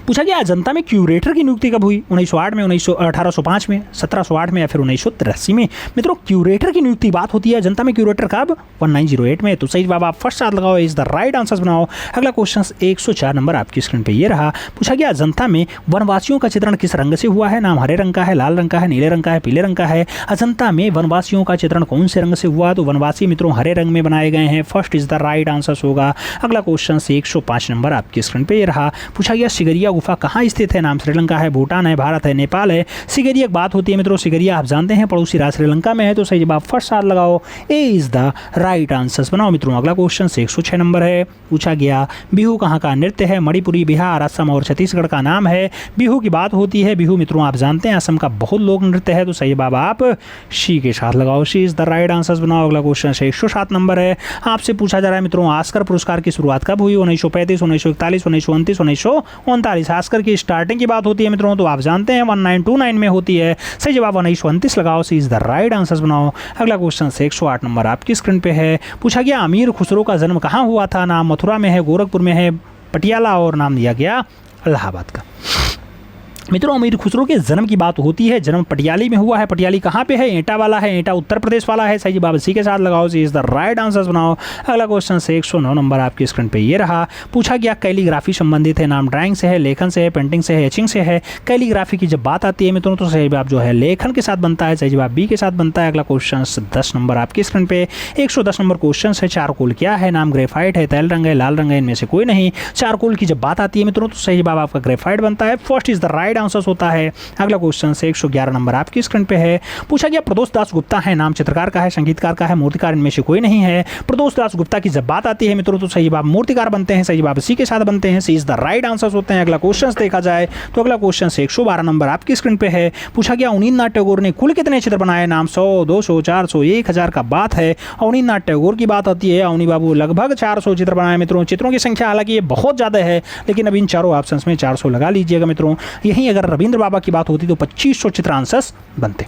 पूछा गया अजंता में क्यूरेटर की नियुक्ति कब हुई? 1908 में, 1805 में, 1708 में या फिर 1983 में? मित्रों क्यूरेटर की नियुक्ति बात होती है अजंता में क्यूरेटर कब? 1908 में, तो सही जवाब आप फर्स्ट साथ लगाओ, इज द राइट आंसर बनाओ। अगला क्वेश्चन 104 नंबर आपकी स्क्रीन पे ये रहा। पूछा गया अजंता में वनवासियों का चित्रण किस रंग से हुआ है? नाम हरे रंग का है, लाल रंग का है, नीले रंग का है, पीले रंग का है। अजंता में वनवासियों का चित्रण कौन से रंग से हुआ? तो वनवासी मित्रों हरे रंग में बनाए गए हैं, first is the right answer होगा। अगला क्वेश्चन 105 नंबर आपकी स्क्रीन पे ये रहा। पूछा गया सिगरिया गुफा कहाँ स्थित है? नाम श्रीलंका है, भूटान है, भारत है, नेपाल है। सिगरिया की बात होती है मित्रों, सिगरिया आप जानते हैं पड़ोसी राज्य श्रीलंका में है, तो सही जवाब फर्स्ट साथ लगाओ, ए इज द राइट आंसर बनाओ मित्रों। अगला क्वेश्चन 106 नंबर है, पूछा गया बिहू कहाँ का नृत्य है? मणिपुरी, बिहार, असम और छत्तीसगढ़ का नाम है। बिहू की बात होती है, बिहू मित्रों आप जानते हैं असम का बहुत लोक नृत्य है, तो सही जवाब आप शी के साथ लगाओ, she is the right answer बनाओ। अगला क्वेश्चन 107 नंबर है, आपसे पूछा जा रहा है मित्रों ऑस्कर पुरस्कार की शुरुआत कब हुई? 1935, 1941, 1929, 1939। ऑस्कर की स्टार्टिंग की बात होती है मित्रों, तो आप जानते हैं 1929 में होती है, सही जवाब 1929 लगाओ, सी इज द राइट आंसर बनाओ। अगला क्वेश्चन 108 नंबर आपकी स्क्रीन पे है, पूछा गया अमीर खुसरो का जन्म कहाँ हुआ था? नाम मथुरा में है, गोरखपुर में है, पटियाला और नाम दिया गया इलाहाबाद का। मित्रों अमीर खुसरो के जन्म की बात होती है, जन्म पटियाली में हुआ है। पटियाली कहाँ पे है? एटा वाला है, एटा उत्तर प्रदेश वाला है, सही जवाब सी के साथ लगाओ, सी इज द राइट आंसर बनाओ। अगला क्वेश्चन 109 नंबर आपकी स्क्रीन पे ये रहा, पूछा गया कैलीग्राफी संबंधित है, नाम ड्राइंग से है, लेखन से है, पेंटिंग से है, एचिंग से है। कैलीग्राफी की जब बात आती है मित्रों तो सही जवाब जो है लेखन के साथ बनता है, सही जवाब बी के साथ बनता है। अगला क्वेश्चन 10 नंबर आपकी स्क्रीन पे 110 नंबर क्वेश्चन है, चारकोल क्या है? नाम ग्रेफाइट है, तैल रंग है, लाल रंग है, इनमें से कोई नहीं। चारकोल की जब बात आती है मित्रों तो सही जवाब आपका ग्रेफाइट बनता है, first is the right answer होता है। अगला क्वेश्चन 111 नंबर आपकी स्क्रीन पे है, पूछा गया प्रदोष दास गुप्ता है, नाम चित्रकार का है, संगीतकार का है, मूर्तिकार इनमें से कोई नहीं है। प्रदोष दास गुप्ता की जब बात आती है मित्रों तो सही जवाब मूर्तिकार बनते हैं, सही जवाब सी के साथ बनते हैं, सी इज द राइट आंसर होते हैं। अगला क्वेश्चन देखा जाए तो अगला क्वेश्चन 112 नंबर आपकी स्क्रीन पे है, पूछा गया अवनींद्रनाथ टैगोर ने कुल कितने चित्र बनाए? नाम 100, 200, 400, 1000 का बात है। अवनींद्रनाथ टैगोर की बात आती है, अवनी बाबू लगभग 400 चित्र बनाए मित्रों। चित्रों की संख्या हालांकि ये बहुत ज़्यादा है, लेकिन अभी इन चारों ऑप्शंस में 400 लगा लीजिएगा मित्रों। यहीं अगर रविंद्र बाबा की बात होती तो 2500 चित्र आंसर्स बनते।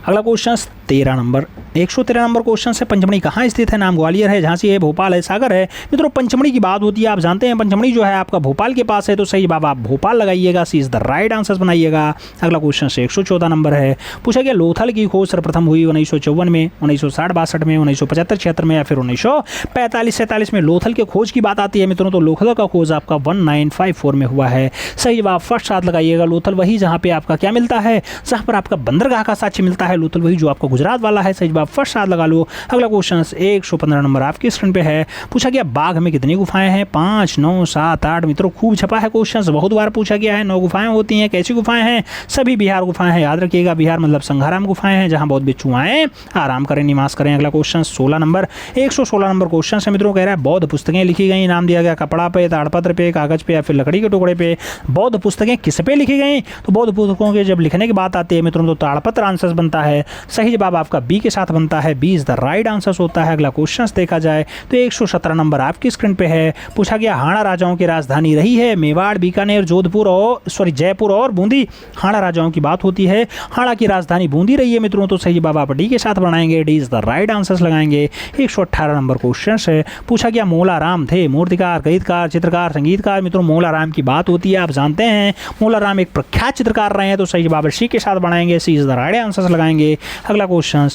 अगला क्वेश्चन 13 नंबर 113 नंबर क्वेश्चन है, पंचमढ़ी कहाँ स्थित है? नाम ग्वालियर है, झांसी है, भोपाल है, सागर है। मित्रों पंचमढ़ी की बात होती है, आप जानते हैं पंचमढ़ी जो है आपका भोपाल के पास है, तो सही जवाब आप भोपाल लगाइएगा, सी इज द राइट आंसर बनाइएगा। अगला क्वेश्चन 114 नंबर है, पूछा गया लोथल की खोज सर्वप्रथम हुई 1954 में, 1960-62 में, 1975-76 में या फिर 1945-47 में। लोथल के खोज की बात आती है मित्रों तो लोथल का खोज आपका 1954 में हुआ है, सही जवाब फर्स्ट साथ लगाइएगा। लोथल वही जहाँ पे आपका क्या मिलता है, जहाँ पर आपका बंदरगाह का साक्ष्य मिलता है, लोथल वही जो आपका गुजरात वाला है, सही जवाब फर्स्ट साथ लगा लो। अगला क्वेश्चन 115 नंबर आपकी स्क्रीन पे है, पूछा गया बाघ में कितनी गुफाएं हैं? 5, 9, 7, 8। मित्रों खूब छपा है क्वेश्चन, बहुत बार पूछा गया है। 9 गुफाएं होती हैं, कैसी गुफाएं हैं? सभी बिहार गुफाएं हैं, याद रखिएगा बिहार मतलब संघाराम गुफाएं हैं, जहां बौद्ध भिक्षु आए आराम करें, निवास करें। अगला क्वेश्चन 16 नंबर 116 नंबर क्वेश्चन है मित्रों, कह रहा है बौद्ध पुस्तकें लिखी गई, नाम दिया गया कपड़ा पे, ताड़पत्र पे, कागज पे या फिर लकड़ी के टुकड़े पे। बौद्ध पुस्तकें किस पे लिखी गई? तो बौद्ध पुस्तकों के जब लिखने की बात आती है मित्रों तो ताड़पत्र आंसर बनता है, सही जवाब आपका बी के साथ बनता है, B is the right answer होता है। अगला क्वेश्चन देखा जाए तो 117 नंबर आपकी स्क्रीन पे है, पूछा गया हाड़ा राजाओं की राजधानी रही है? मेवाड़, बीकानेर, जोधपुर और जयपुर और बूंदी। हाड़ा राजाओं की बात होती है, हाड़ा की राजधानी बूंदी रही है मित्रों, तो सही जवाब आप डी के साथ बनाएंगे, D is the right answer लगाएंगे। 118 नंबर क्वेश्चन है, पूछा गया मोलाराम थे मूर्तिकार, गीतकार, चित्रकार, संगीतकार। मित्रों मोलाराम की बात होती है, आप जानते हैं मोलाराम एक प्रख्यात चित्रकार रहे हैं, तो सही जवाब सी के साथ बनाएंगे, सी इज द राइट आंसर लगाएंगे। अगला क्वेश्चन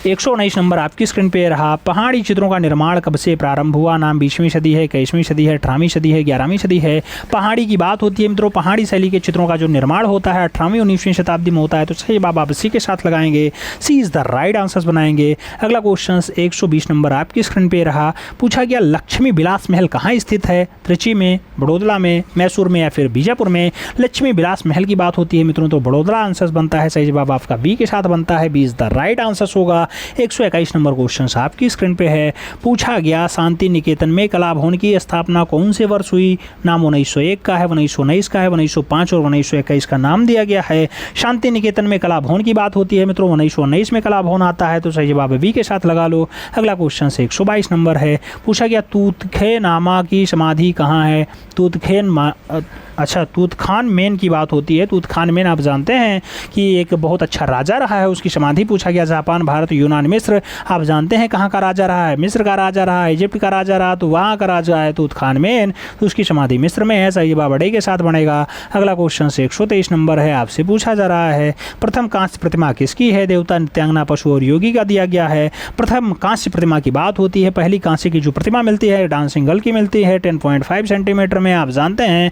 119 नंबर आपकी स्क्रीन पे रहा, पहाड़ी चित्रों का निर्माण कब से प्रारंभ हुआ? नाम 20वीं सदी है, 21वीं सदी है, 18वीं सदी है, 11वीं सदी है। पहाड़ी की बात होती है मित्रों, पहाड़ी शैली के चित्रों का जो निर्माण होता है 18वीं 19वीं शताब्दी में होता है, तो सही जवाब आप इसी के साथ लगाएंगे, सी इज द राइट आंसर बनाएंगे। अगला क्वेश्चन 120 नंबर आपकी स्क्रीन पे रहा, पूछा गया लक्ष्मी विलास महल कहाँ स्थित है? त्रिची में, बड़ौदा में, मैसूर में या फिर बीजापुर में। लक्ष्मी विलास महल की बात होती है मित्रों तो बड़ौदा आंसर बनता है, सही जवाब आपका बी के साथ बनता है, B is the right answer होगा। 121 नंबर क्वेश्चन आपकी स्क्रीन पे है, पूछा गया शांति निकेतन में कला भवन की स्थापना कौन से वर्ष हुई? नाम 1901 का है, 1919 का है, 1905 और 1921 का नाम दिया गया है। शांति निकेतन में कला भवन की बात होती है मित्रों, 1919 में कला भवन आता है, तो सही जवाब बी के साथ लगा लो। अगला क्वेश्चन 122 नंबर है, पूछा गया तूतखेनामा की समाधि कहाँ है? तूतखानमेन की बात होती है। तूतखानमेन आप जानते हैं कि एक बहुत अच्छा राजा रहा है, उसकी समाधि पूछा गया जापान, भारत, यूनान, मिस्र। आप जानते हैं कहाँ का राजा रहा है? मिस्र का राजा रहा है, इजिप्ट का राजा रहा, तो वहाँ का राजा है तूतखानमेन, तो उसकी समाधि मिस्र में है, सही जवाब बड़े के साथ बनेगा। अगला क्वेश्चन 123 नंबर है, आपसे पूछा जा रहा है प्रथम कांस्य प्रतिमा किसकी है? देवता, नित्यांगना, पशु और योगी का दिया गया है। प्रथम कांस्य प्रतिमा की बात होती है, पहली कांस्य की जो प्रतिमा मिलती है डांसिंग गर्ल की मिलती है 10.5 सेंटीमीटर में, आप जानते हैं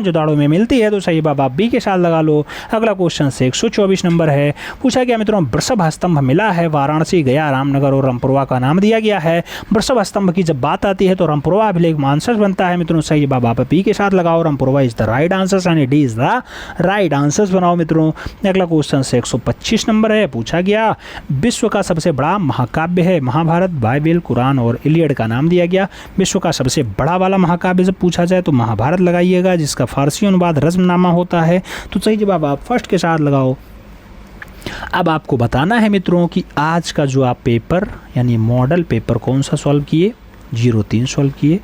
जो दाड़ों में मिलती है, तो सही जवाब आप बी के साथ लगा लो। अगला क्वेश्चन से 124 नंबर है। पूछा गया मित्रों, वृषभ स्तंभ मिला है वाराणसी, गया, रामनगर और रामपुरवा का नाम दिया गया है। वृषभ स्तंभ की जब बात आती है तो रामपुरवा अभिलेख मानसर बनता है मित्रों। सही जवाब आप बी के साथ लगाओ, Rampurva is the right answer, यानी D is the right answer बनाओ मित्रों। अगला क्वेश्चन से 125 नंबर है। पूछा गया, विश्व का सबसे बड़ा महाकाव्य है महाभारत, बाइबिल, कुरान और इलियड का नाम दिया गया। विश्व का सबसे बड़ा वाला महाकाव्य जब पूछा जाए तो महाभारत लगाइएगा, जिसका फारसी अनुवाद रज़्मनामा होता है। तो सही जवाब आप फर्स्ट के साथ लगाओ। अब आपको बताना है मित्रों कि आज का जो आप पेपर यानी मॉडल पेपर कौन सा सॉल्व किए, 03 सॉल्व किए,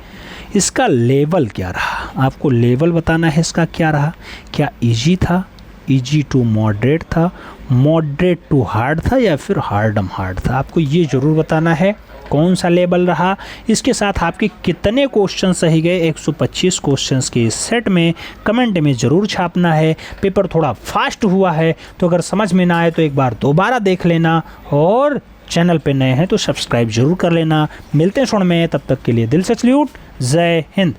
इसका लेवल क्या रहा। आपको लेवल बताना है इसका क्या रहा, क्या इजी था, इजी टू मॉडरेट था, मॉडरेट टू हार्ड था, या फिर हार्डम हार्ड था। आपको ये ज़रूर बताना है कौन सा लेवल रहा। इसके साथ आपके कितने क्वेश्चन सही गए 125 क्वेश्चंस के इस सेट में कमेंट में ज़रूर छापना है। पेपर थोड़ा फास्ट हुआ है, तो अगर समझ में ना आए तो एक बार दोबारा देख लेना, और चैनल पे नए हैं तो सब्सक्राइब जरूर कर लेना। मिलते हैं शोण में, तब तक के लिए दिल से सैल्यूट, जय हिंद।